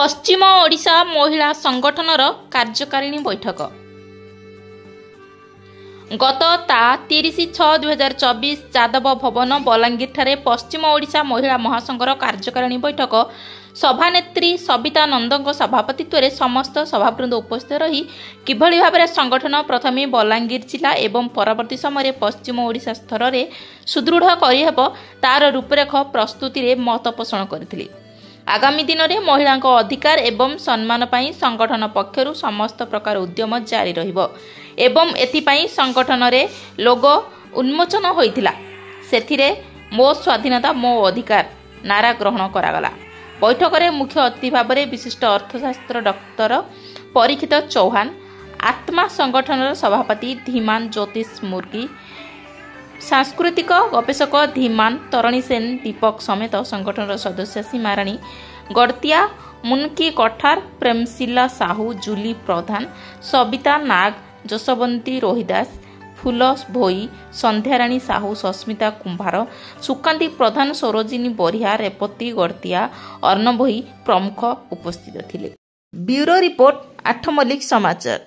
पश्चिम ओडिशा महिला संगठनर कार्यकारिणी बैठक गत 30/6/2024 यादव भवन बलांगीर ठारे पश्चिम ओडिशा महिला महासंघर कार्यकारिणी बैठक सभानेत्री सबिता नंदଙ୍କ सभापतित्व समस्त सभावृंद उपस्थित रही किभली भाव में संगठन प्रथमे बलांगीर जिला एवं परवर्ती समय पश्चिम ओडिशा स्तर में सुदृढ़ करहब तार रूपरेख प्रस्तुति में मत पोषण करथिले। आगामी दिन में महिला अधिकार एवं सम्मान पाई संगठन पक्षरु समस्त प्रकार उद्यम जारी रहिबो एवं एथिपाई संगठन रे लोगो उन्मोचन होइथिला। सेथिरे मो स्वाधीनता मो अधिकार नारा ग्रहण करागला। बैठक में मुख्य अतिथि भाव में विशिष्ट अर्थशास्त्र डॉक्टर परीक्षित चौहान, आत्मा संगठन सभापति धीमान ज्योतिष मुर्गी, सांस्कृतिक गवेषक धीमान तरणि सेन दीपक समेत संगठन सदस्य सीमाराणी गड़तिया, मुनकी कठार, प्रेमशिला साहू, जूली प्रधान, सबिता नाग, जसवंती रोहिदास, फूल भोई, संध्याराणी साहू, सस्मिता कुंभार, सुकांती प्रधान, सरोजिनी बरिया, रेपती गड़तिया, अर्णव भोई प्रमुख उपस्थित थिले। ब्यूरो रिपोर्ट 8 मल्लिक समाचार।